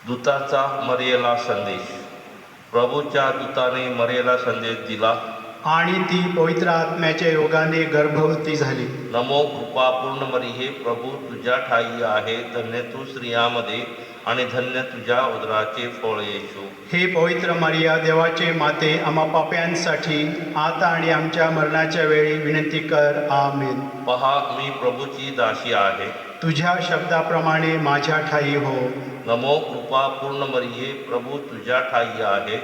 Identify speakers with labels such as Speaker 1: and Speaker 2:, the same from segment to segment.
Speaker 1: दूताचा मरियेला संदेश. प्रभूच्या दूताने मरियेला संदेश दिला
Speaker 2: आणि ती पवित्र आत्म्याच्या योगाने गर्भवती झाली.
Speaker 1: नमो कृपा पूर्ण मरिये, प्रभू तुझ्या ठाई आहे, धन्य तू स्त्रियांमध्ये आणि धन्य तुझ्या उदराचे फळ येशू.
Speaker 2: हे पवित्र मरिया, देवाचे माते, आम्हा पाप्यांसाठी आता आणि आमच्या मरणाच्या वेळी विनंती कर. आमेन.
Speaker 1: पहा, मी प्रभूची दासी आहे,
Speaker 2: तुझ्या शब्दाप्रमाणे माझ्या ठाई हो.
Speaker 1: नमो कृपा पूर्ण मरिये, प्रभू तुझ्या ठाई आहे,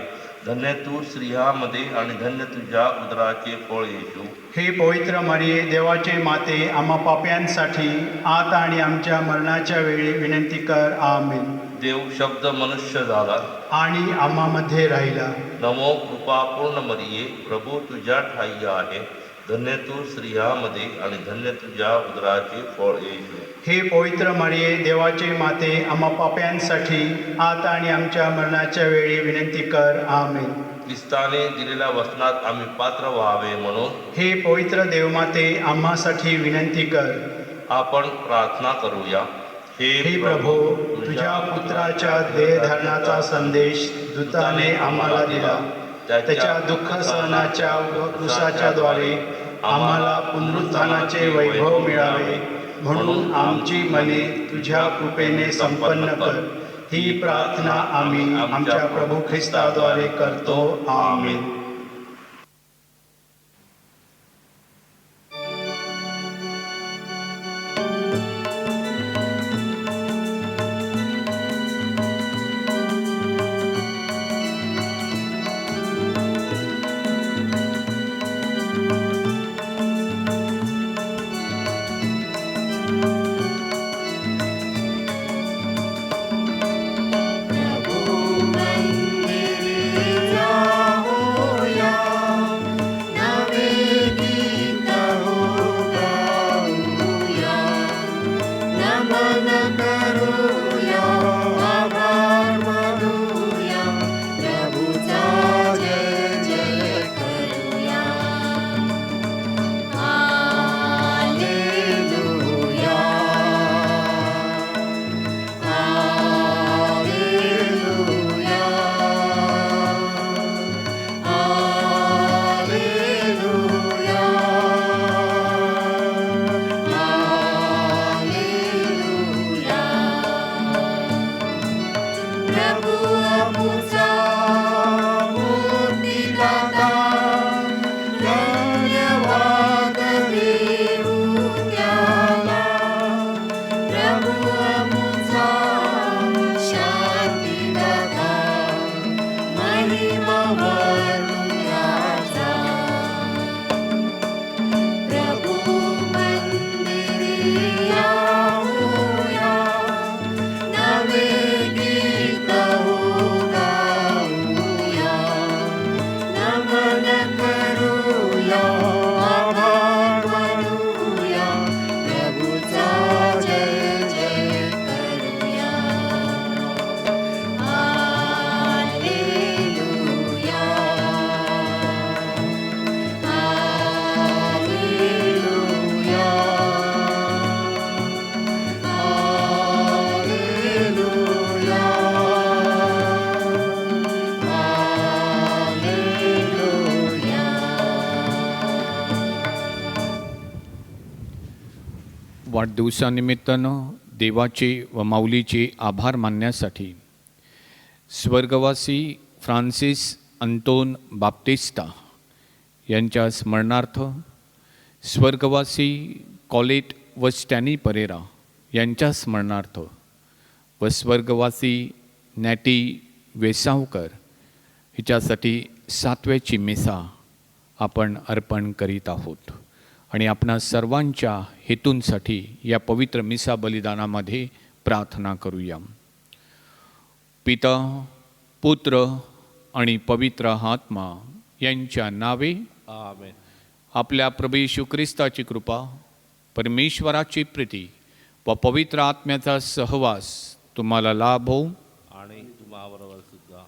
Speaker 1: धन्य तू स्त्रियांमध्ये आणि धन्य तुझ्या उदराचे फळ येशू.
Speaker 2: हे पवित्र मरिये, देवाचे माते, आम्हा पाप्यांसाठी आता आणि आमच्या मरणाच्या वेळी विनंती कर. आमेन.
Speaker 1: देव शब्द मनुष्य झाला
Speaker 2: आणि आम्हामध्ये राहिला.
Speaker 1: नमो कृपा पूर्ण मरिये, प्रभू तुझ्या ठाई आहे, धन्य तू स्त्रियांमध्ये आणि धन्य तुझ्या उदराचे फळ येशू.
Speaker 2: हे पवित्र मरिये, देवाचे माते, आम्हा पाप्यांसाठी आता आणि आमच्या मरणाच्या वेळी विनंती कर. आमेन.
Speaker 1: ख्रिस्ताने दिलेल्या वचनात आम्ही पात्र व्हावे म्हणून
Speaker 2: हे पवित्र देवमाते, आम्हासाठी विनंती कर.
Speaker 1: आपण प्रार्थना करूया.
Speaker 2: हे प्रभो, तुझ्या पुत्राच्या देहधारणाचा संदेश दूताने आम्हाला दिला. त्याच्या दुःख सहनाच्या व क्रूसाच्या द्वारे आम्हाला पुनरुत्थानाचे वैभव मिळावे, म्हणून आमची मने तुझ्या कृपेने संपन्न कर. ही प्रार्थना आम्ही आमच्या प्रभू ख्रिस्ताद्वारे करतो. आमेन.
Speaker 3: वाढदिवसानिमित्तानं देवाचे व माऊलीचे आभार मानण्यासाठी स्वर्गवासी फ्रान्सिस अंतोन बाप्तिस्ता यांच्या स्मरणार्थ स्वर्गवासी कॉलेट व स्टॅनी परेरा यांच्या स्मरणार्थ व स्वर्गवासी नॅटी वेसावकर हिच्यासाठी 7व्याची मिसा आपण अर्पण करीत आहोत आणि आपणा सर्वांच्या हेतूंसाठी या पवित्र मिसा बलिदानामध्ये प्रार्थना करूया. पिता, पुत्र आणि पवित्र आत्मा यांच्या नावे आमेन. आपल्या प्रभू येशू ख्रिस्ताची कृपा, परमेश्वराची प्रीती व पवित्र आत्म्याचा सहवास तुम्हाला लाभो
Speaker 1: आणि तुम्हाबरोबर सुद्धा.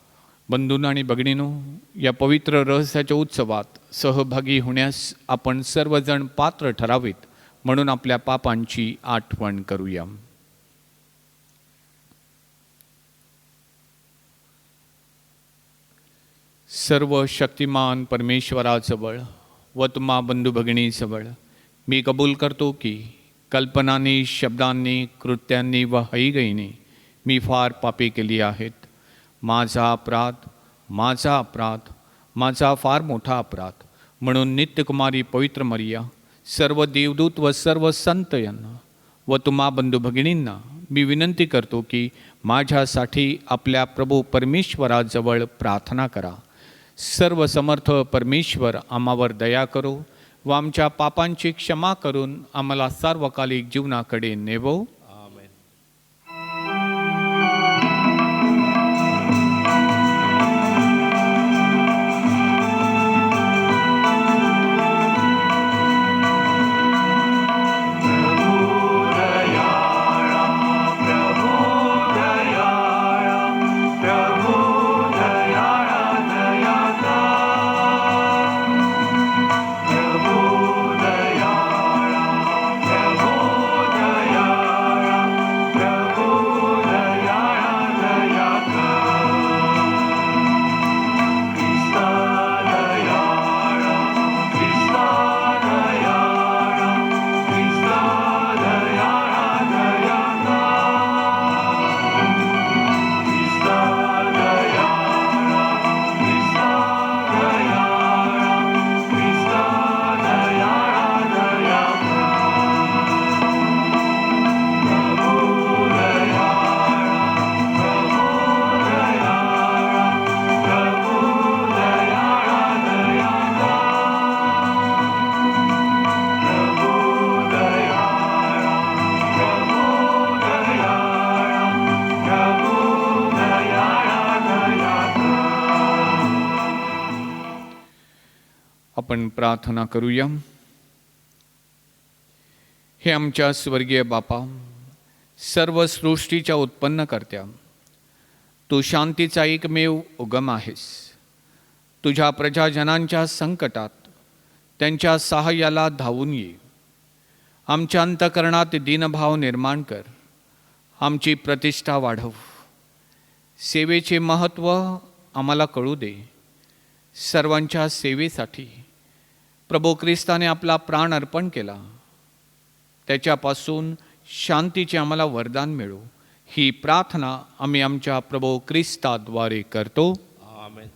Speaker 3: बंधूंनो आणि भगिनींनो, या पवित्र रहस्याच्या उत्सवात सहभागी होण्यास आपण सर्वजण पात्र ठरावेत म्हणून आपल्या पापांची आठवण करूया. सर्व शक्तिमान परमेश्वराजवळ व तुम्हा बंधू भगिनीजवळ मी कबूल करतो की कल्पनांनी, शब्दांनी, कृत्यांनी व हईगईने मी फार पापी केली आहेत. माझा अपराध, माझा अपराध, माझा फार मोठा अपराध. म्हणून नित्यकुमारी पवित्र मरिया, सर्व देवदूत व सर्व संत यांना व तुम्हा बंधू भगिनींना मी विनंती करतो की माझ्यासाठी आपल्या प्रभू परमेश्वराजवळ प्रार्थना करा. सर्व समर्थ परमेश्वर आम्हावर दया करो व आमच्या पापांची क्षमा करून आम्हाला सार्वकालिक जीवनाकडे नेवो. आपण प्रार्थना करूया. हे आमच्या स्वर्गीय बापा, सर्व सृष्टीच्या उत्पन्न करत्या, तू शांतीचा एकमेव उगम आहेस. तुझ्या प्रजाजनांच्या संकटात त्यांच्या सहाय्याला धावून ये. आमच्या अंतःकरणात दीनभाव निर्माण कर. आमची प्रतिष्ठा वाढव. सेवेचे महत्त्व आम्हाला कळू दे. सर्वांच्या सेवेसाठी प्रभू ख्रिस्ताने आपला प्राण अर्पण केला. त्याच्यापासून शांतीचे आम्हाला वरदान मिळो. ही प्रार्थना आम्ही आमच्या प्रभू ख्रिस्ताद्वारे करतो.
Speaker 1: आमेन.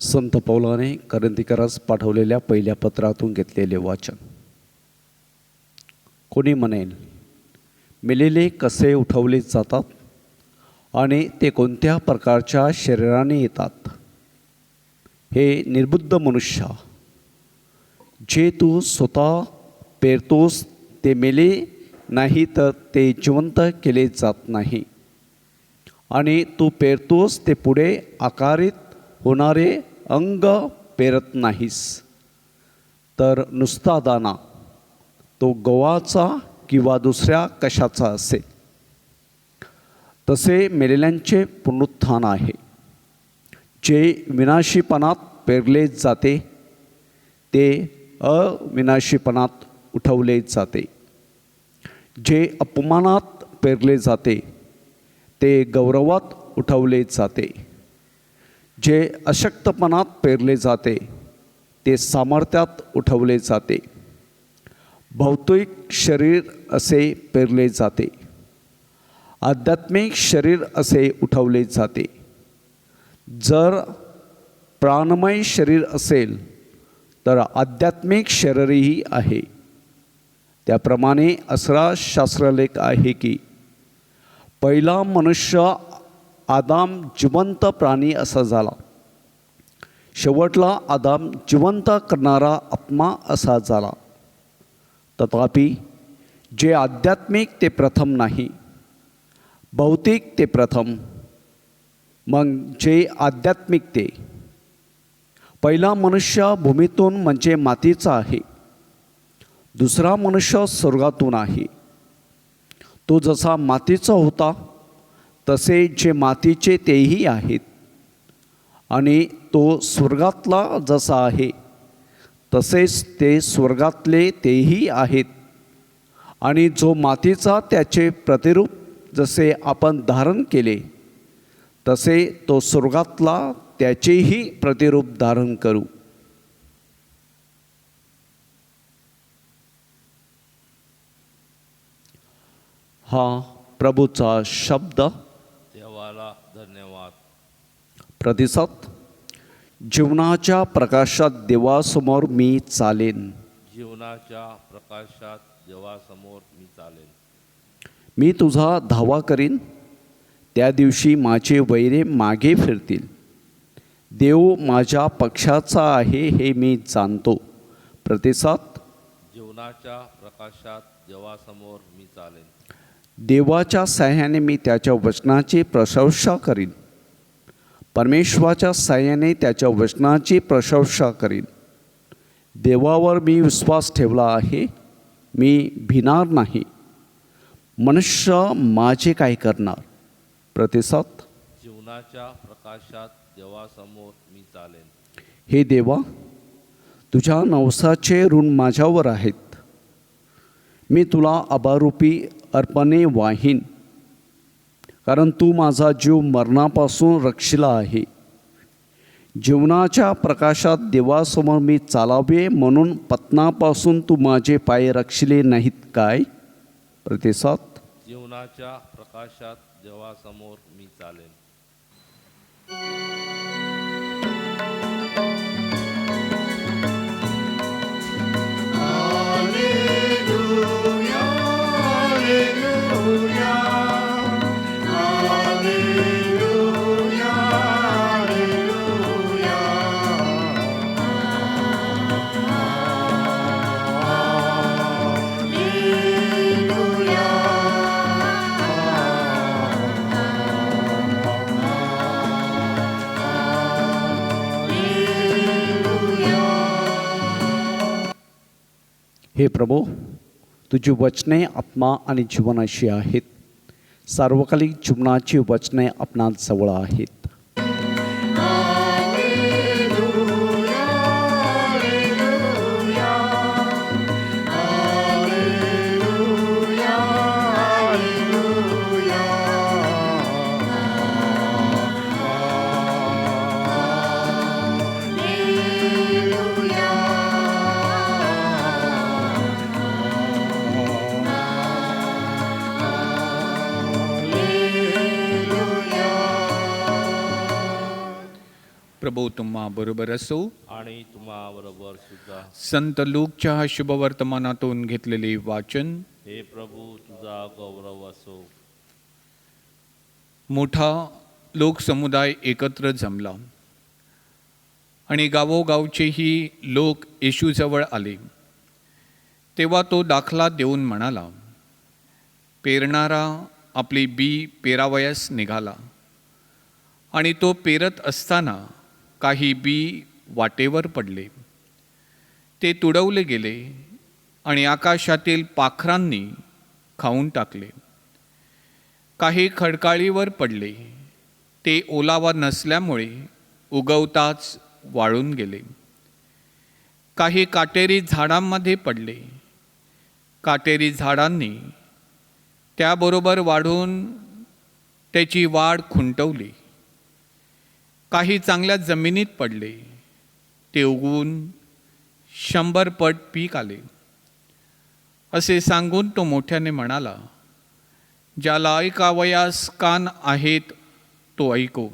Speaker 4: संत पौलाने करंथीकरास पाठवलेल्या पहिल्या पत्रातून घेतलेले वाचन. कोणी म्हणेल, मेलेले कसे उठवले जातात आणि ते कोणत्या प्रकारच्या शरीराने येतात? हे निर्बुद्ध मनुष्य, जे तू स्वतः पेरतोस ते मेले नाही तर ते जिवंत केले जात नाही. आणि तू पेरतोस ते पुढे आकारित होणारे अंग पेरत नाहीस, तर नुसता दाना, तो गव्हाचा किंवा दुसऱ्या कशाचा असेल. तसे मेलेल्यांचे पुनरुत्थान आहे. जे विनाशीपणात पेरले जाते ते अविनाशीपणात उठवले जाते. जे अपमानात पेरले जाते ते गौरवात उठवले जाते. जे अशक्तपणात पेरले जाते ते सामर्थ्यात उठवले जाते. भौतिक शरीर असे पेरले जाते, आध्यात्मिक शरीर असे उठवले जाते. जर प्राणमय शरीर असेल तर आध्यात्मिक शरीरही आहे. त्याप्रमाणे असा शास्त्रलेख आहे की पहिला मनुष्य आदाम जिवंत प्राणी असा झाला, शेवटला आदाम जिवंत करणारा आत्मा असा झाला. तथापि जे आध्यात्मिक ते प्रथम नाही, भौतिक ते प्रथम, मग जे आध्यात्मिक ते. पहिला मनुष्य भूमीतून म्हणजे मातीचा आहे, दुसरा मनुष्य स्वर्गातून आहे. तो जसा मातीचा होता तसे जे मातीचे तेही आहेत. आणि तो स्वर्गातला जसा आहे तसेच ते स्वर्गातले तेही आहेत. आणि जो मातीचा त्याचे प्रतिरूप जसे आपण धारण केले तसे तो स्वर्गातला त्याचेही प्रतिरूप धारण करू. हा प्रभूचा शब्द.
Speaker 1: देवाला धन्यवाद.
Speaker 4: प्रतिसाद. जीवनाच्या प्रकाशात देवासमोर मी चालेन.
Speaker 1: जीवनाच्या प्रकाशात देवासमोर मी चालेन.
Speaker 4: मी तुझा धावा करीन, त्या दिवशी माझे वैरे मागे फिरतील. देव माझ्या पक्षाचा आहे हे मी जाणतो. प्रतिसाद.
Speaker 1: जीवनाच्या प्रकाशात देवासमोर मी चालेन.
Speaker 4: देवाच्या सहाय्याने मी त्याच्या वचनाची प्रशंसा करीन. परमेश्वराच्या सहाय्याने त्याच्या वचनाची प्रशंसा करीन. देवावर मी विश्वास ठेवला आहे, मी भिणार नाही. मनुष्य माझे काय करणार. प्रतिसाद.
Speaker 1: जीवनाच्या प्रकाशात देवासमोर मी चालेन.
Speaker 4: हे देवा, तुझ्या नवसाचे ऋण माझ्यावर आहेत. मी तुला अभारूपी अर्पणे वाहीन, कारण तू माझा जीव मरणापासून रक्षिला आहे. जीवनाच्या प्रकाशात देवासमोर मी चालावे म्हणून पतनापासून तू माझे पाय रक्षिले नाहीत काय. प्रतिसाद.
Speaker 1: जीवनाच्या प्रकाशात देवासमोर मी चालेन.
Speaker 4: हे प्रभो, तुझी वचने आत्मा आणि जीवन अशी आहेत. सार्वकालिक जीवनाची वचने आपणात जवळ आहेत.
Speaker 3: प्रभू तुम्हा बरोबर असो.
Speaker 1: आणि तुम्हाबरोबर सुद्धा.
Speaker 3: संत लूकच्या शुभवर्तमानातून घेतलेले वाचन.
Speaker 1: हे प्रभू तुझा गौरव असो.
Speaker 3: मोठा लोकसमुदाय एकत्र जमला आणि गावोगावचेही लोक येशूजवळ आले. तेव्हा तो दाखला देऊन म्हणाला, पेरणारा आपली बी पेरावयास निघाला. आणि तो पेरत असताना काही बी वाटेवर पडले. ते तुडवले गेले आणि आकाशातील पाखरांनी खाऊन टाकले. काही खडकाळीवर पडले. ते ओलावा नसल्यामुळे उगवताच वाळून गेले. काही काटेरी झाडांमध्ये पडले. काटेरी झाडांनी त्याबरोबर वाढून त्याची वाढ खुंटवली. काही चांगल्या जमिनीत पडले. ते उगवून 100 पट पीक आले. असे सांगून तो मोठ्याने म्हणाला, ज्याला ऐकावयास कान आहेत तो ऐको.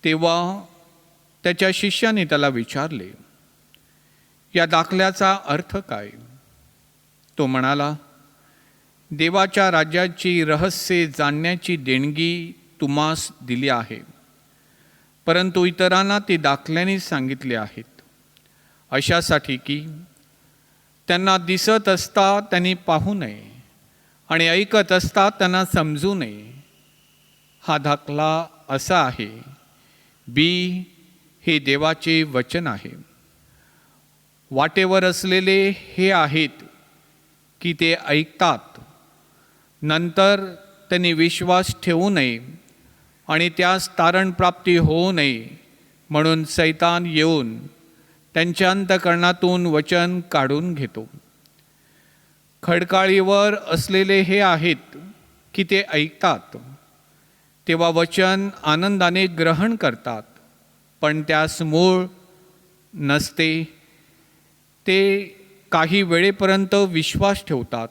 Speaker 3: तेव्हा त्याच्या शिष्याने त्याला विचारले, या दाखल्याचा अर्थ काय. तो म्हणाला, देवाच्या राज्याची रहस्ये जाणण्याची देणगी तुम्हास दिली आहे, परंतु इतरांना ते दाखल्याने सांगितले आहेत, अशासाठी की त्यांना दिसत असता त्यांनी पाहू नये आणि ऐकत असता त्यांना समजू नये. हा दाखला असा आहे, बी हे देवाचे वचन आहे. वाटेवर असलेले हे आहेत की ते ऐकतात, नंतर त्यांनी विश्वास ठेवू नये आणि त्यास तारणप्राप्ती होऊ नये म्हणून सैतान येऊन त्यांच्या अंतःकरणातून वचन काढून घेतो. खडकाळीवर असलेले हे आहेत की ते ऐकतात, तेव्हा वचन आनंदाने ग्रहण करतात, पण त्यास मूळ नसते. ते काही वेळेपर्यंत विश्वास ठेवतात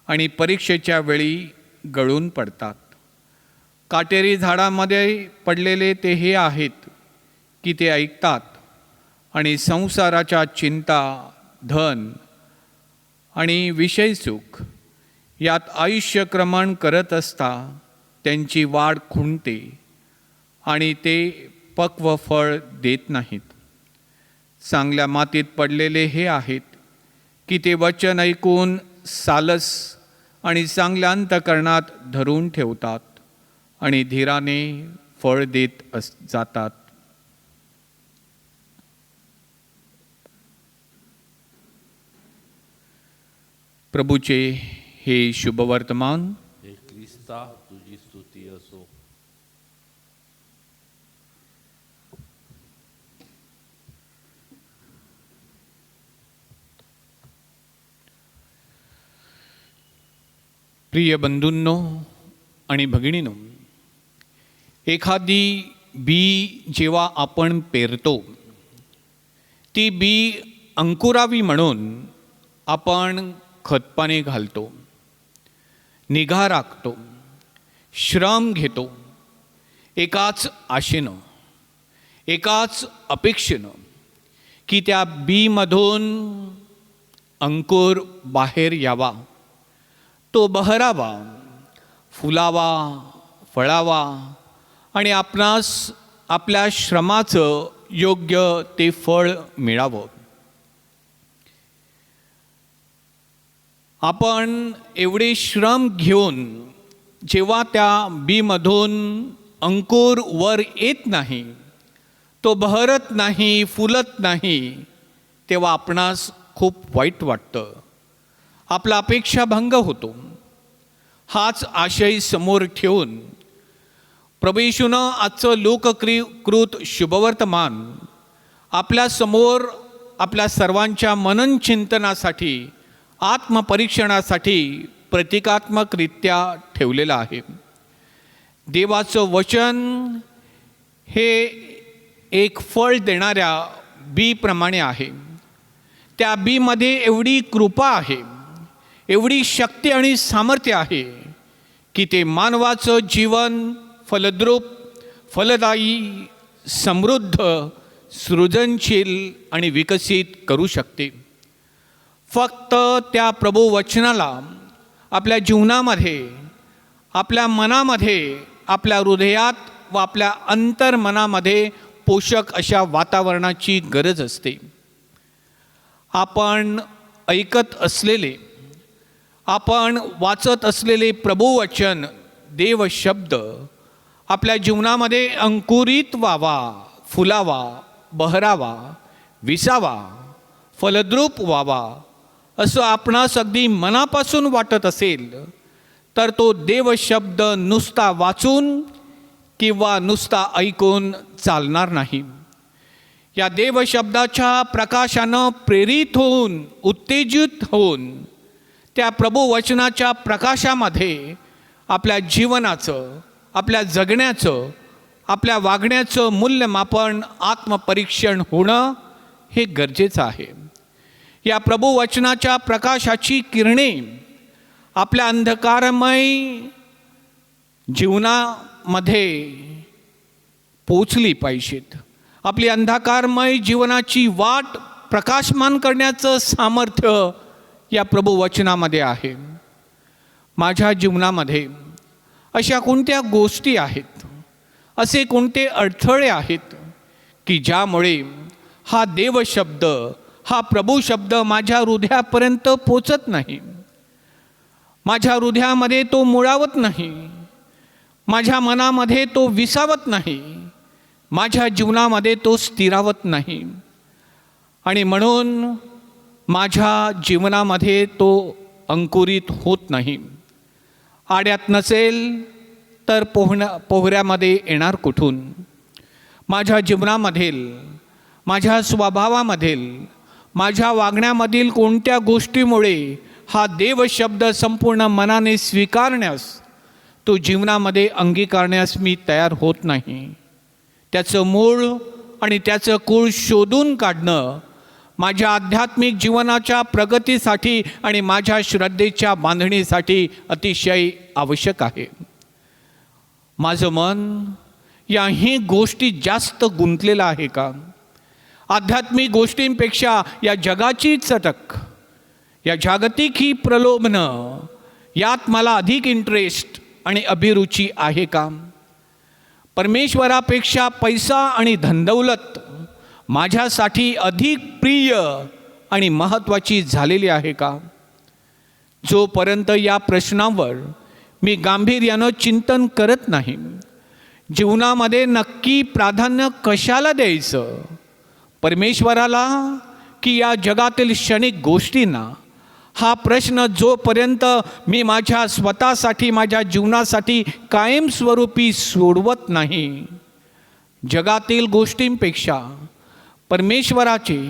Speaker 3: आणि परीक्षेच्या वेळी गळून पडतात. काटेरी झाडामध्ये पडलेले ते हे आहेत की ते ऐकतात आणि संसाराच्या चिंता, धन आणि विषयसुख यात आयुष्यक्रमण करत असता त्यांची वाढ खुंटते आणि ते पक्व फळ देत नाहीत. चांगल्या मातीत पडलेले हे आहेत की ते वचन ऐकून सालस आणि चांगल्या अंतःकरणात धरून ठेवतात आणि धीराने फळ देत जातात. प्रभूचे हे शुभवर्तमान.
Speaker 1: हे ख्रिस्ता तुझी स्तुती असो.
Speaker 3: प्रिय बंधूंनो आणि भगिनींनो, एखादी बी जेव्हा आपण पेरतो, ती बी अंकुरावी म्हणून आपण खतपाणी घालतो, निगा राखतो, श्रम घेतो, एकाच आशेनं, एकाच अपेक्षेनं की त्या बीमधून अंकुर बाहेर यावा, तो बहरावा, फुलावा, फळावा आणि आपणास आपल्या श्रमाचं योग्य ते फळ मिळावं. आपण एवढे श्रम घेऊन जेव्हा त्या बीमधून अंकुर वर येत नाही, तो बहरत नाही, फुलत नाही, तेव्हा आपणास खूप वाईट वाटतं, आपला अपेक्षाभंग होतो. हाच आशय समोर ठेवून प्रभू येशूनं आजचं लोककृत शुभवर्तमान आपल्यासमोर आपल्या सर्वांच्या मननचिंतनासाठी, आत्मपरीक्षणासाठी प्रतिकात्मकरित्या ठेवलेलं आहे. देवाचं वचन हे एक फळ देणाऱ्या बीप्रमाणे आहे. त्या बीमध्ये एवढी कृपा आहे, एवढी शक्ती आणि सामर्थ्य आहे की ते मानवाचं जीवन फलद्रूप, फलदायी, समृद्ध, सृजनशील आणि विकसित करू शकते. फक्त त्या प्रभू वचनाला आपल्या जीवनामध्ये, आपल्या मनामध्ये, आपल्या हृदयात व आपल्या अंतर्मनामध्ये पोषक अशा वातावरणाची गरज असते. आपण ऐकत असलेले, आपण वाचत असलेले प्रभुवचन, देवशब्द आपल्या जीवनामध्ये अंकुरित व्हावा, फुलावा, बहरावा, विसावा, फलद्रूप व्हावा असं आपणास अगदी मनापासून वाटत असेल तर तो देवशब्द नुसता वाचून किंवा नुसता ऐकून चालणार नाही. या देवशब्दाच्या प्रकाशानं प्रेरित होऊन, उत्तेजित होऊन त्या प्रभुवचनाच्या प्रकाशामध्ये आपल्या जीवनाचं, आपल्या जगण्याचं, आपल्या वागण्याचं मूल्यमापन, आत्मपरीक्षण होणं हे गरजेचं आहे. या प्रभुवचनाच्या प्रकाशाची किरणे आपल्या अंधकारमय जीवनामध्ये पोचली पाहिजेत. आपली अंधकारमय जीवनाची वाट प्रकाशमान करण्याचं सामर्थ्य या प्रभुवचनामध्ये आहे. माझ्या जीवनामध्ये अशा कोणत्या गोष्टी आहेत, असे कोणते अडथळे आहेत की ज्यामुळे हा देवशब्द, हा प्रभुशब्द माझ्या हृदयापर्यंत पोचत नाही, माझ्या हृदयामध्ये तो मुळावत नाही, माझ्या मनामध्ये तो विसावत नाही, माझ्या जीवनामध्ये तो स्थिरावत नाही आणि म्हणून माझ्या जीवनामध्ये तो अंकुरित होत नाही. आड्यात नसेल तर पोहऱ्यामध्ये येणार कुठून? माझ्या जीवनामधील, माझ्या स्वभावामधील, माझ्या वागण्यामधील कोणत्या गोष्टीमुळे हा देवशब्द संपूर्ण मनाने स्वीकारण्यास, तो जीवनामध्ये अंगीकारण्यास मी तयार होत नाही. त्याचं मूळ आणि त्याचं कुळ शोधून काढणं माझ्या आध्यात्मिक जीवनाच्या प्रगतीसाठी आणि माझ्या श्रद्धेच्या बांधणीसाठी अतिशय आवश्यक आहे. माझं मन याही गोष्टी जास्त गुंतलेलं आहे का? आध्यात्मिक गोष्टींपेक्षा या जगाची चटक, या जागतिक ही प्रलोभनं, यात मला अधिक इंटरेस्ट आणि अभिरुची आहे का? परमेश्वरापेक्षा पैसा आणि धनदौलत माझ्यासाठी अधिक प्रिय आणि महत्त्वाची झालेली आहे का? जोपर्यंत या प्रश्नावर मी गांभीर्यानं चिंतन करत नाही, जीवनामध्ये नक्की प्राधान्य कशाला द्यायचं, परमेश्वराला की या जगातील क्षणिक गोष्टींना, हा प्रश्न जोपर्यंत मी माझ्या स्वतःसाठी, माझ्या जीवनासाठी कायमस्वरूपी सोडवत नाही, जगातील गोष्टींपेक्षा परमेश्वराचे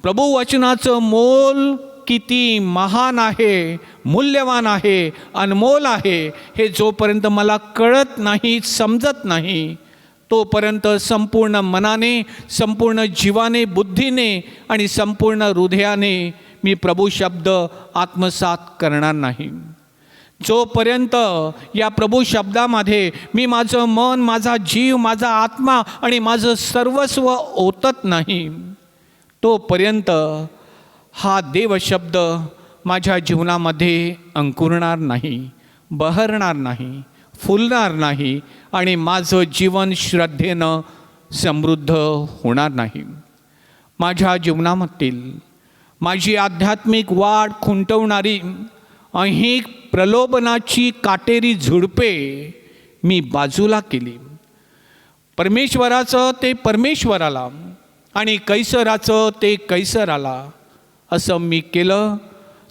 Speaker 3: प्रभुवचनाचं मोल किती महान आहे, मूल्यवान आहे, अनमोल आहे, हे जोपर्यंत मला कळत नाही, समजत नाही, तोपर्यंत संपूर्ण मनाने, संपूर्ण जीवाने, बुद्धीने आणि संपूर्ण हृदयाने मी प्रभू शब्द आत्मसात करणार नाही. जोपर्यंत या प्रभू शब्दामध्ये मी माझं मन, माझा जीव, माझा आत्मा आणि माझं सर्वस्व ओतत नाही, तोपर्यंत हा देवशब्द माझ्या जीवनामध्ये अंकुरणार नाही, बहरणार नाही, फुलणार नाही आणि माझं जीवन श्रद्धेनं समृद्ध होणार नाही. माझ्या जीवनामधील माझी आध्यात्मिक वाढ खुंटवणारी अनेक प्रलोभनाची काटेरी झुडपे मी बाजूला केली. परमेश्वराचं ते परमेश्वराला आणि कैसराचं ते कैसराला असं मी केलं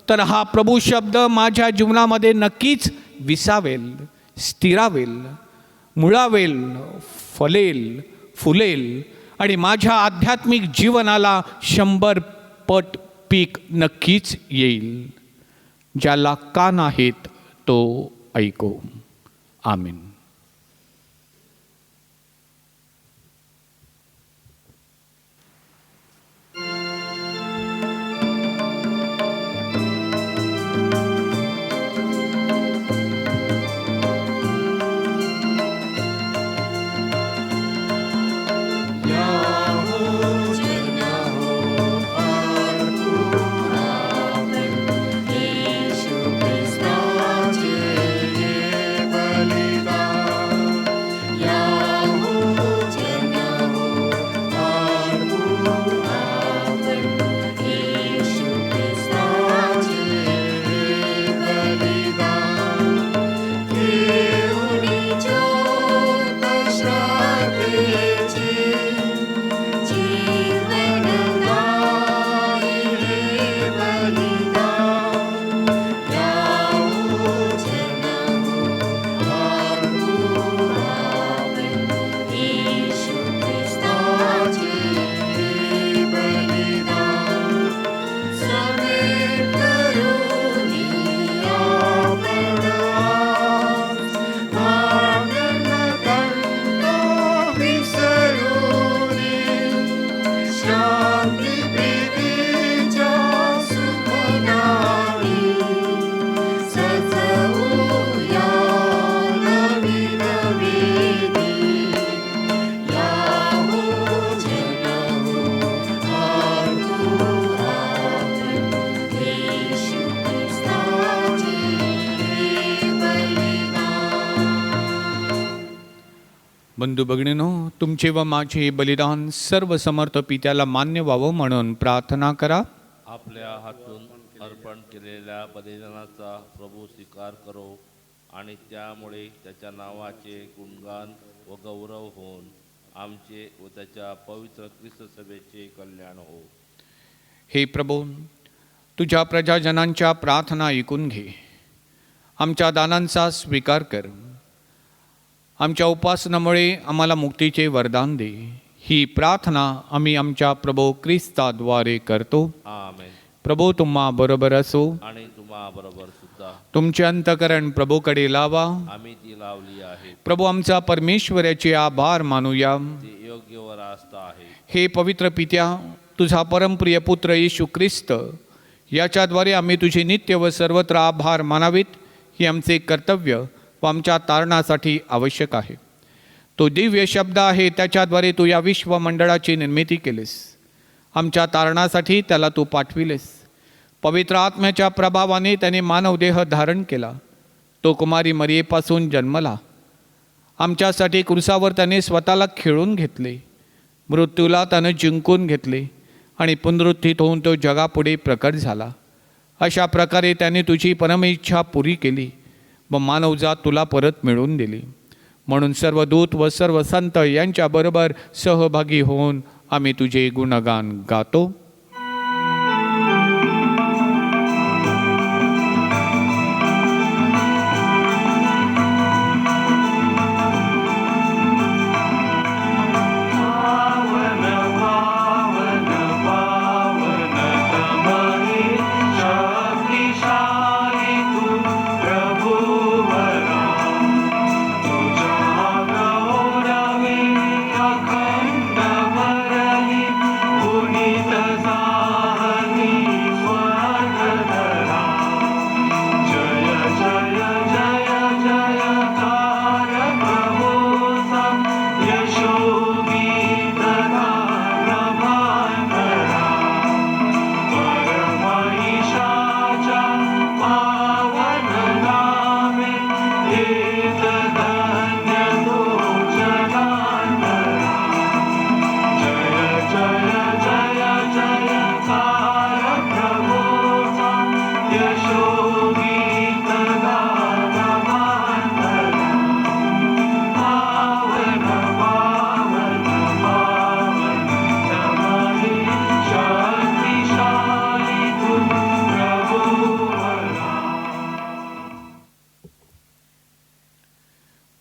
Speaker 3: तर हा प्रभू शब्द माझ्या जीवनामध्ये नक्कीच विसावेल, स्थिरावेल, मुळावेल, फलेल, फुलेल आणि माझ्या आध्यात्मिक जीवनाला 100 पट पीक नक्कीच येईल. ज्याला कान आहेत तो ऐको. आमीन. बंधू भगिनींनो, तुमचे व माझे बलिदान सर्व समर्थ पित्याला मान्य व्हावं म्हणून प्रार्थना करा.
Speaker 1: आपल्या हातून अर्पण केलेल्या बलिदानाचा प्रभू स्वीकार करो आणि त्यामुळे त्याच्या नावाचे गुणगान व गौरव होऊन आमचे व त्याच्या पवित्र ख्रिस्त सभेचे कल्याण हो.
Speaker 3: हे प्रभू, तुझ्या प्रजाजनांच्या प्रार्थना ऐकून घे. आमच्या दानांचा स्वीकार कर. आमच्या उपासनामुळे आम्हाला मुक्तीचे वरदान दे. ही प्रार्थना आम्ही आमच्या प्रभू ख्रिस्ताद्वारे करतो.
Speaker 1: आमेन.
Speaker 3: प्रभू तुम्हा बरोबर असो.
Speaker 1: आणि तुम्हा बरोबर सुद्धा.
Speaker 3: तुमचे अंतकरण प्रभूकडे लावा.
Speaker 1: आम्ही ती लावली आहे.
Speaker 3: प्रभू आमचा परमेश्वराचे आभार मानूया.
Speaker 1: ती योग्य व रास्त आहे.
Speaker 3: हे पवित्र पित्या, तुझा परमप्रिय पुत्र येशू ख्रिस्त याच्याद्वारे आम्ही तुझे नित्य व सर्वत्र आभार मानावेत, हे आमचे कर्तव्य व आमच्या तारणासाठी आवश्यक आहे. तो दिव्य शब्द आहे, त्याच्याद्वारे तू या विश्वमंडळाची निर्मिती केलीस. आमच्या तारणासाठी त्याला तू पाठविलेस. पवित्र आत्म्याच्या प्रभावाने त्याने मानवदेह धारण केला. तो कुमारी मरियेपासून जन्मला. आमच्यासाठी क्रुसावर त्याने स्वतःला खेळून घेतले. मृत्यूला त्यानं जिंकून घेतले आणि पुनरुत्थित होऊन तो जगापुढे प्रकट झाला. अशा प्रकारे त्याने तुझी परमेच्छा पुरी केली व मानवजात तुला परत मिळवून दिली. म्हणून सर्व दूत व सर्व संत यांच्याबरोबर सहभागी होऊन आम्ही तुझे गुणगान गातो.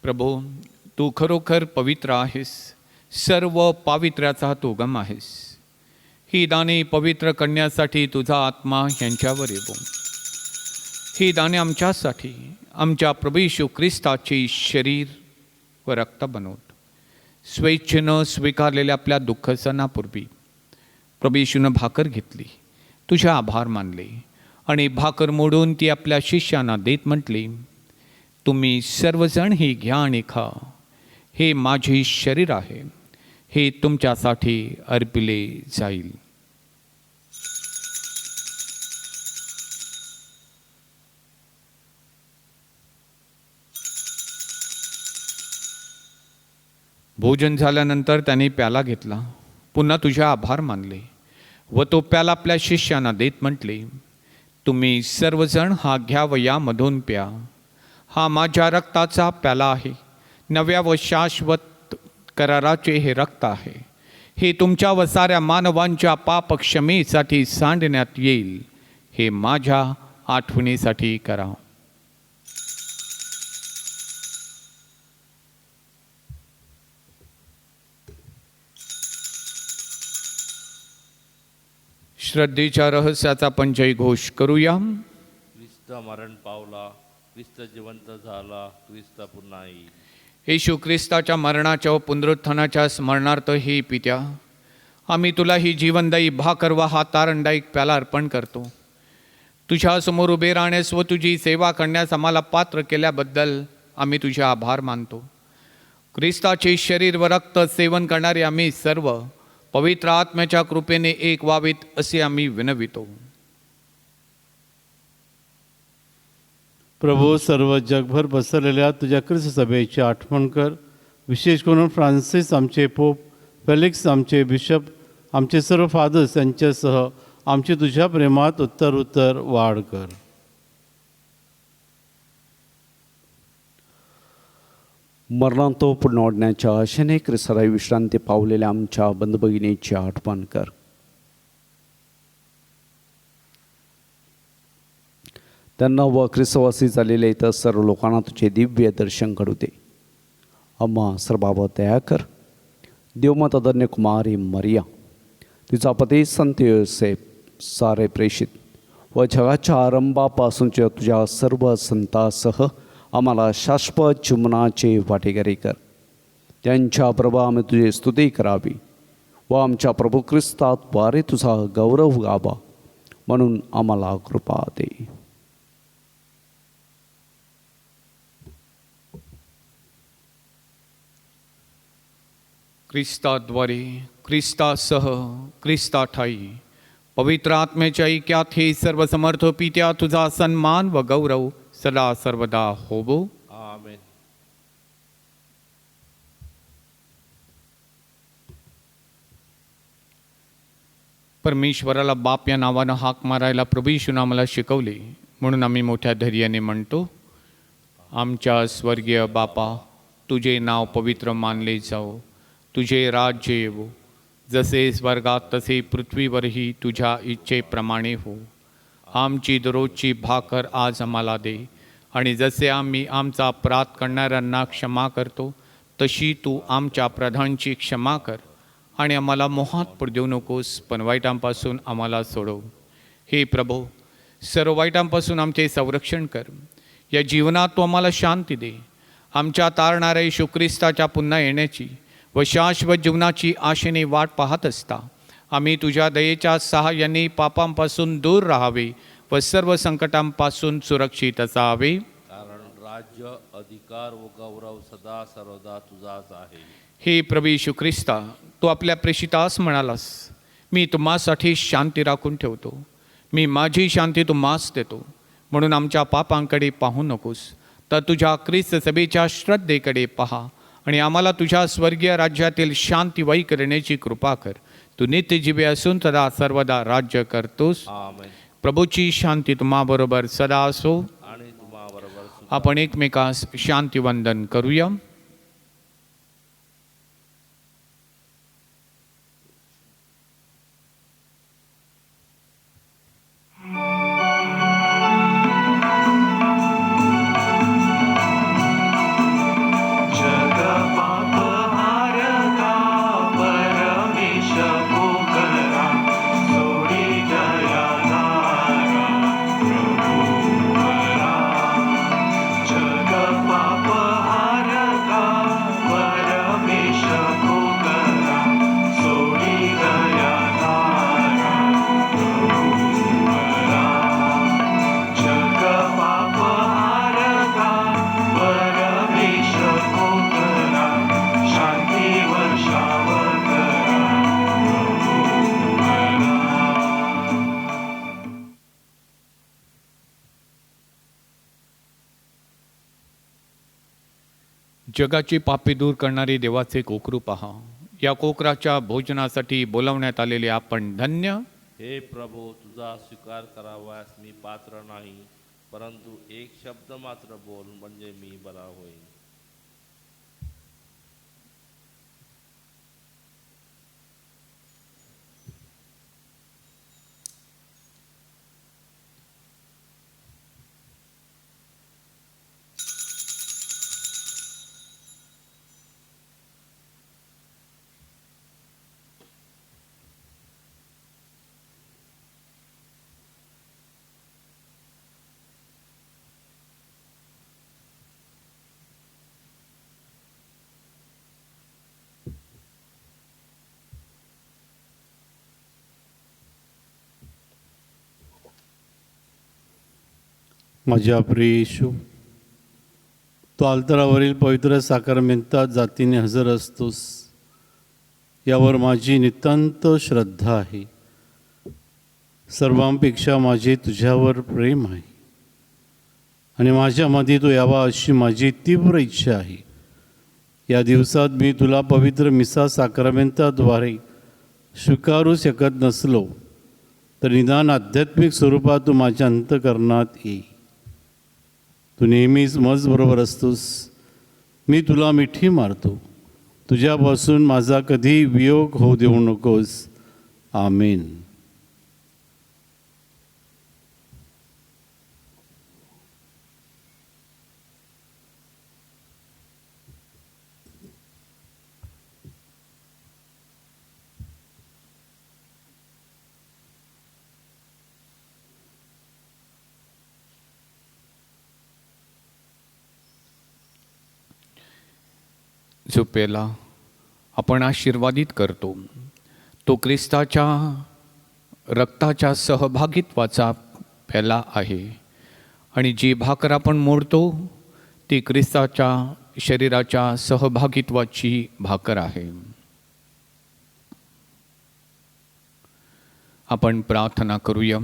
Speaker 3: प्रभू, तू खरोखर पवित्र आहेस. सर्व पावित्र्याचा तू उगम आहेस. ही दाणे पवित्र करण्यासाठी तुझा आत्मा यांच्यावर येवो. ही दाणे आमच्यासाठी आमच्या प्रभू येशू ख्रिस्ताचे शरीर व रक्त बनवत. स्वेच्छेनं स्वीकारलेल्या आपल्या दुःख सणापूर्वी प्रभू येशूनं भाकर घेतली, तुझे आभार मानले आणि भाकर मोडून ती आपल्या शिष्यांना देत म्हटली, तुम्ही सर्वजण ही घ्या आणि खा. हे माझे शरीर आहे, हे तुमच्यासाठी अर्पिले जाईल. भोजन झाल्यानंतर त्याने प्याला घेतला, पुन्हा तुझे आभार मानले व तो प्याला आपल्या शिष्यांना देत म्हटले, तुम्ही सर्वजण हा घ्या व यामधून प्या. हा माझ्या रक्ताचा प्याला आहे, नव्या व शाश्वत कराराचे हे रक्त आहे. हे तुमच्या व साऱ्या मानवांच्या पापक्षमेसाठी सांडण्यात येईल. हे माझ्या आठवणीसाठी करा. श्रद्धेच्या रहस्याचा आपण जयघोष करूया.
Speaker 1: ख्रिस्त मरण पावला, ख्रिस्त जिवंत झाला, ख्रिस्त पुन्हा येईल.
Speaker 3: येशू ख्रिस्ताच्या मरणाच्या व पुनरुत्थानाच्या स्मरणार्थ हे पित्या, आम्ही तुला ही जीवनदायी भाकर व हा तारणदायक प्याला अर्पण करतो. तुझ्यासमोर उभे राहण्यास व तुझी सेवा करण्यास आम्हाला पात्र केल्याबद्दल आम्ही तुझे आभार मानतो. ख्रिस्ताचे शरीर व रक्त सेवन करणारे आम्ही सर्व पवित्र आत्म्याच्या कृपेने एक व्हावेत असे आम्ही विनवितो.
Speaker 5: प्रभू, सर्व जगभर पसरलेल्या तुझ्या ख्रिस्त सभेची आठवण कर. विशेष करून फ्रान्सिस आमचे पोप, फेलिक्स आमचे बिशप, आमचे सर्व फादर्स यांच्यासह आमची तुझ्या प्रेमात उत्तर वाढ कर.
Speaker 4: मरणांतो पुन्हा ओढण्याच्या आशेने ख्रिस्ताला विश्रांती पावलेल्या आमच्या बंधुभगिनीची आठवण कर. त्यांना व ख्रिस्तवासी झालेल्या इतर सर्व लोकांना तुझे दिव्य दर्शन घडू दे. अम्मा सर्वांवर दया कर. देवमाता धन्य कुमारी मरिया, तिचा पती संत योसेफ, सारे प्रेषित व जगाच्या आरंभापासूनच्या तुझ्या सर्व संतांसह आम्हाला शाश्वत जीवनाचे वाटेकरी कर. त्यांच्या प्रभा आम्ही तुझी स्तुती करावी व आमच्या प्रभू ख्रिस्ताद्वारे तुझा गौरव गावा म्हणून आम्हाला कृपा दे.
Speaker 3: ख्रिस्ताद्वारे, ख्रिस्तासह, ख्रिस्ताठाई पवित्र आत्म्याच्या ऐक्यात हे सर्व समर्थ पित्या तुझा सन्मान व गौरव सदा सर्वदा होवो.
Speaker 1: आमेन.
Speaker 3: परमेश्वराला बाप या नावानं हाक मारायला प्रभू येशूनं आम्हाला शिकवले, म्हणून आम्ही मोठ्या धैर्याने म्हणतो, आमच्या स्वर्गीय बापा, तुझे नाव पवित्र मानले जाओ, तुझे राज्य येवो, जसे स्वर्गात तसे पृथ्वीवरही तुझ्या इच्छेप्रमाणे हो. आमची दररोजची भाकर आज आम्हाला दे, आणि जसे आम्ही आमचा अपराध करणाऱ्यांना क्षमा करतो तशी तू आमच्या अपराधांची क्षमा कर, आणि आम्हाला मोहात पडू देऊ नकोस, पण वाईटांपासून आम्हाला सोडव. हे प्रभो, सर्व वाईटांपासून आमचे संरक्षण कर. या जीवनात तू आम्हाला शांती दे. आमच्या तारणाऱ्या येशू ख्रिस्ताच्या पुन्हा येण्याची व शाश्वत जीवनाची आशेने वाट पाहत असता आम्ही तुझ्या दयेच्या सहाय्याने पापांपासून दूर राहावे व सर्व संकटांपासून सुरक्षित असावे.
Speaker 1: कारण राज्य, अधिकार व गौरव सदा सर्वदा तुझाच आहे.
Speaker 3: हे प्रभू येशू ख्रिस्ता, तू आपल्या प्रेषितास म्हणालास, मी तुम्हासाठी शांती राखून ठेवतो, मी माझी शांती तुम्हास देतो. म्हणून आमच्या पापांकडे पाहू नकोस, तर तुझ्या ख्रिस्त सभेच्या श्रद्धेकडे पहा आणि आम्हाला तुझ्या स्वर्गीय राज्यातील शांतीवाई करण्याची कृपा कर. तू नित्यजीवी असून सदा सर्वदा राज्य करतोस.
Speaker 1: आमेन.
Speaker 3: प्रभूची शांती तुम्हाबरोबर सदा असो.
Speaker 1: आणि तुम्हाबरोबर
Speaker 3: आपण एकमेकास शांतिवंदन करूया. जगाची पापे दूर करणारे देवाचे कोकरू पहा. या कोकराच्या भोजनासाठी बोलावण्यात आलेले आपण धन्य.
Speaker 1: हे प्रभू, तुझा स्वीकार करावयास मी पात्र नाही, परंतु एक शब्द मात्र बोल, म्हणजे मी बरा होईन.
Speaker 5: माझ्या प्रिय येशू, तू अल्तारावरील पवित्र साक्रमेंतात जातीने हजर असतोस, यावर माझी नितांत श्रद्धा आहे. सर्वांपेक्षा माझे तुझ्यावर प्रेम आहे आणि माझ्यामध्ये तू यावा अशी माझी तीव्र इच्छा आहे. या दिवसात मी तुला पवित्र मिसा साक्रमेंताद्वारे स्वीकारू शकत नसलो तर निदान आध्यात्मिक स्वरूपात तू माझ्या अंतःकरणात ये. तू नेहमीच मजबरोबर असतोस. मी तुला मिठी मारतो. तुझ्यापासून माझा कधी वियोग होऊ देऊ नकोस. आमेन.
Speaker 3: जो पेला आपण आशीर्वादित करतो तो ख्रिस्ताच्या रक्ताच्या सहभागित्वाचा पेला आहे आणि जी भाकर आपण मोडतो ती ख्रिस्ताच्या शरीराच्या सहभागित्वाची भाकर आहे. आपण प्रार्थना करूया.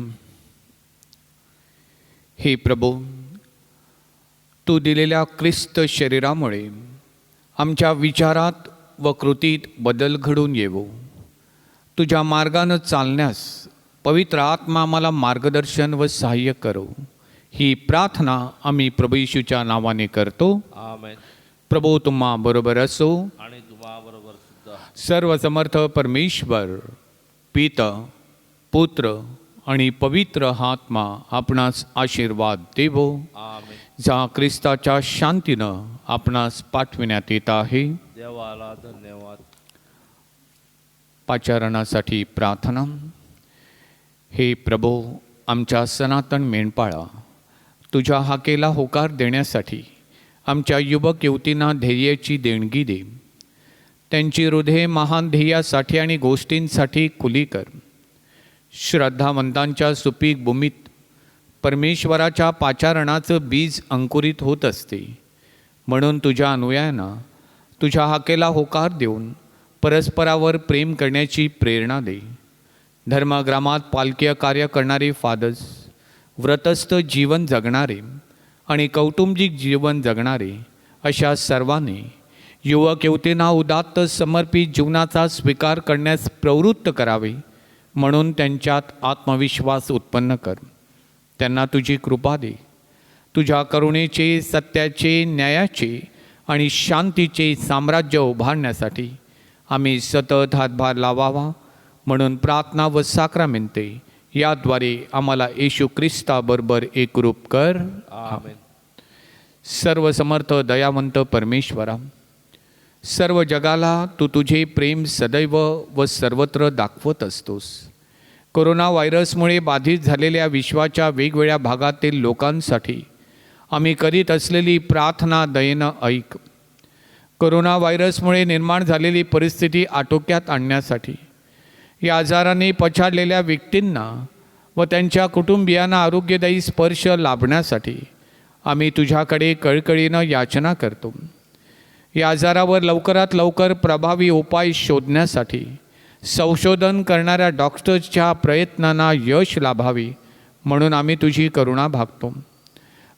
Speaker 3: हे प्रभू, तू दिलेल्या ख्रिस्त शरीरामुळे आमच्या विचारात व कृतीत बदल घडून येवो. तुझ्या मार्गानं चालण्यास पवित्र आत्मा आम्हाला मार्गदर्शन व सहाय्य करो. ही प्रार्थना आम्ही प्रभू येशूच्या नावाने करतो.
Speaker 1: आमेन.
Speaker 3: प्रभू तुम्हा बरोबर असो.
Speaker 1: आणि तुम्हाबरोबर सुद्धा.
Speaker 3: सर्व समर्थ परमेश्वर पिता पुत्र आणि पवित्र आत्मा आपणास आशीर्वाद देवो.
Speaker 1: आमेन.
Speaker 3: ज्या ख्रिस्ताच्या शांतीनं आपणास पाठविण्यात येत आहे.
Speaker 1: देवाला धन्यवाद.
Speaker 3: पाचारणासाठी प्रार्थना. हे प्रभू, आमच्या सनातन मेंढपाळा, तुझ्या हाकेला होकार देण्यासाठी आमच्या युवक युवतींना धैर्याची देणगी दे. त्यांची हृदये महान ध्येयासाठी आणि गोष्टींसाठी खुली कर. श्रद्धावंतांच्या सुपीक भूमीत परमेश्वराच्या पाचारणाचं बीज अंकुरित होत असते. म्हणून तुझ्या अनुयायांना तुझ्या हाकेला होकार देऊन परस्परावर प्रेम करण्याची प्रेरणा दे. धर्मग्रामात पालकीय कार्य करणारे फादर्स, व्रतस्थ जीवन जगणारे आणि कौटुंबिक जीवन जगणारे अशा सर्वांनी युवक युवतींना उदात्त समर्पित जीवनाचा स्वीकार करण्यास प्रवृत्त करावे. म्हणून त्यांच्यात आत्मविश्वास उत्पन्न कर. त्यांना तुझी कृपा दे. तुझ्या करुणेचे, सत्याचे, न्यायाचे आणि शांतीचे साम्राज्य उभारण्यासाठी आम्ही सतत हातभार लावावा. म्हणून प्रार्थना व साक्रामेंते याद्वारे आम्हाला येशू ख्रिस्ताबरोबर एकरूप कर.
Speaker 1: आमेन.
Speaker 3: सर्व समर्थ दयावंत परमेश्वरा, सर्व जगाला तू तुझे प्रेम सदैव व सर्वत्र दाखवत असतोस. कोरोना व्हायरसमुळे बाधित झालेल्या विश्वाच्या वेगवेगळ्या भागातील लोकांसाठी आम्ही करीत असलेली प्रार्थना दयेनं ऐक. कोरोना व्हायरसमुळे निर्माण झालेली परिस्थिती आटोक्यात आणण्यासाठी, या आजाराने पछाडलेल्या व्यक्तींना व त्यांच्या कुटुंबियांना आरोग्यदायी स्पर्श लाभण्यासाठी आम्ही तुझ्याकडे कळकळीनं याचना करतो. या आजारावर लवकरात लवकर प्रभावी उपाय शोधण्यासाठी संशोधन करणाऱ्या डॉक्टर्सच्या प्रयत्नांना यश लाभावे म्हणून आम्ही तुझी करुणा भागतो.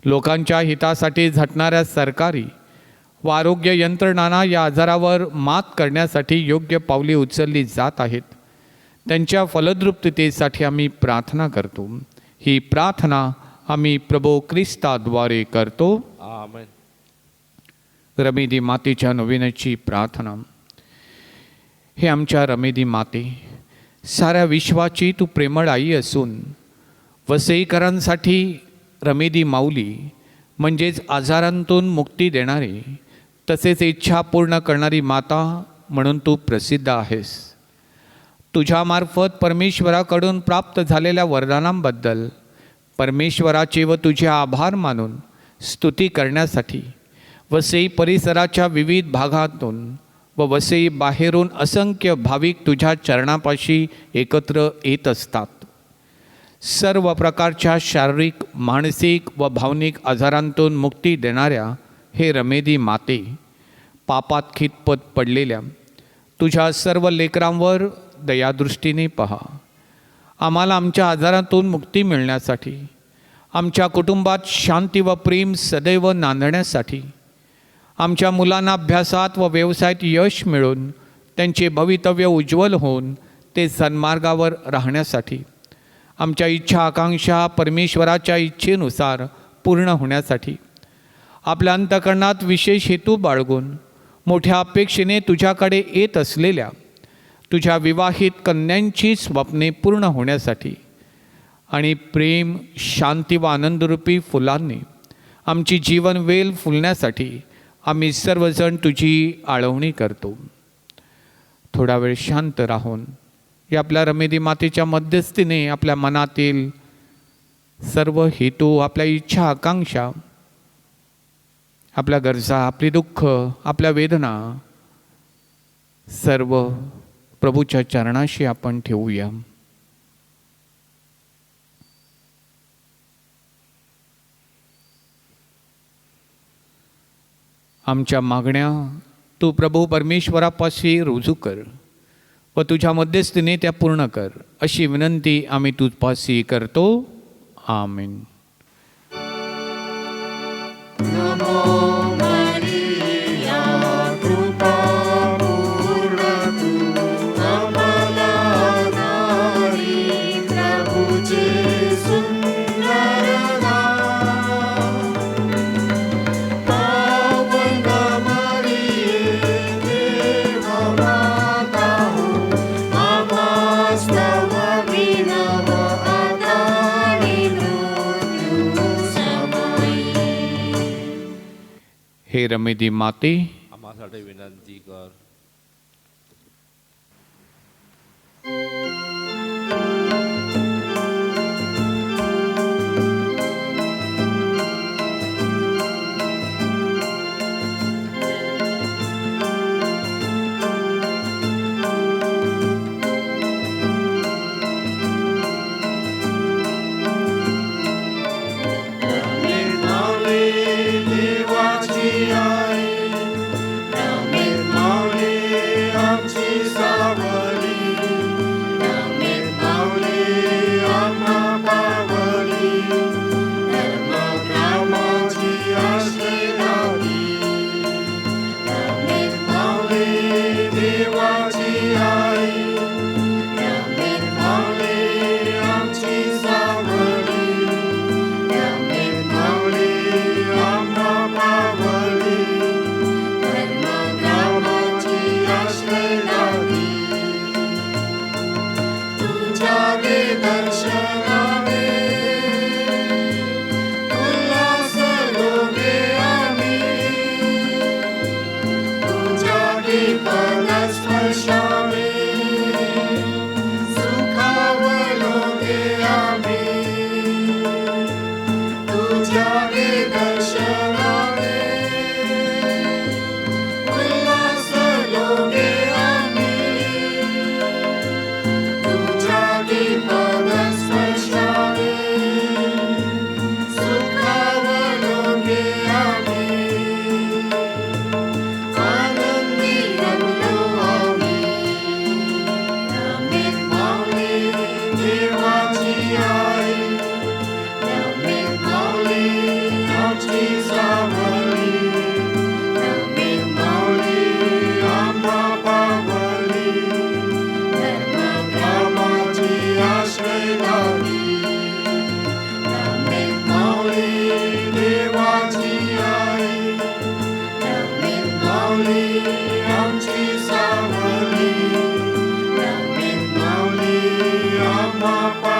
Speaker 3: लोकांच्या हितासाठी झटणाऱ्या सरकारी व आरोग्य यंत्रणांना या आजारावर मात करण्यासाठी योग्य पावले उचलली जात आहेत. त्यांच्या फलद्रुपतेसाठी आम्ही प्रार्थना करतो. ही प्रार्थना आम्ही प्रभू ख्रिस्ताद्वारे करतो.
Speaker 1: आमेन.
Speaker 3: रमेदी मातेच्या नवीनची प्रार्थना. हे आमच्या रमेदी माते, साऱ्या विश्वाची तू प्रेमळ आई असून वसईकरांसाठी रमेदी माऊली म्हणजेच आजारांतून मुक्ती देणारी तसेच इच्छा पूर्ण करणारी माता म्हणून तू प्रसिद्ध आहेस. तुझ्यामार्फत परमेश्वराकडून प्राप्त झालेल्या वरदानांबद्दल परमेश्वराचे व तुझे आभार मानून स्तुती करण्यासाठी वसई परिसराच्या विविध भागातून व वसई बाहेरून असंख्य भाविक तुझ्या चरणापाशी एकत्र येत असतात. सर्व प्रकारच्या शारीरिक, मानसिक व भावनिक आजारांतून मुक्ती देणाऱ्या हे रमेदी माते, पापात खितपत पडलेल्या तुझ्या सर्व लेकरांवर दयादृष्टीने पहा. आम्हाला आमच्या आजारातून मुक्ती मिळण्यासाठी, आमच्या कुटुंबात शांती व प्रेम सदैव नांदण्यासाठी, आमच्या मुलांना अभ्यासात व व्यवसायात यश मिळून त्यांचे भवितव्य उज्ज्वल होऊन ते सन्मार्गावर राहण्यासाठी, आमच्या इच्छा आकांक्षा परमेश्वराच्या इच्छेनुसार पूर्ण होण्यासाठी, आपल्या अंतःकरणात विशेष हेतू बाळगून मोठ्या अपेक्षेने तुझ्याकडे येत असलेल्या तुझ्या विवाहित कन्यांची स्वप्ने पूर्ण होण्यासाठी आणि प्रेम, शांती व आनंदरूपी फुलांनी आमची जीवनवेल फुलण्यासाठी आम्ही सर्वजण तुझी आळवणी करतो. थोडा वेळ शांत राहून या आपल्या रमेदी मातेच्या मध्यस्थीने आपल्या मनातील सर्व हेतू, आपल्या इच्छा आकांक्षा, आपल्या गरजा, आपली दुःख, आपल्या वेदना सर्व प्रभूच्या चरणाशी आपण ठेवूया. आमच्या मागण्या तू प्रभू परमेश्वरापाशी रुजू कर व तुझ्या मध्यस्थीने त्या पूर्ण कर, अशी विनंती आम्ही तुझपाशी करतो. आमीन. हे रमेदी माते,
Speaker 1: आम्हासाठी विनंती कर.
Speaker 6: आमची सावली, रमेश माऊली आम्हा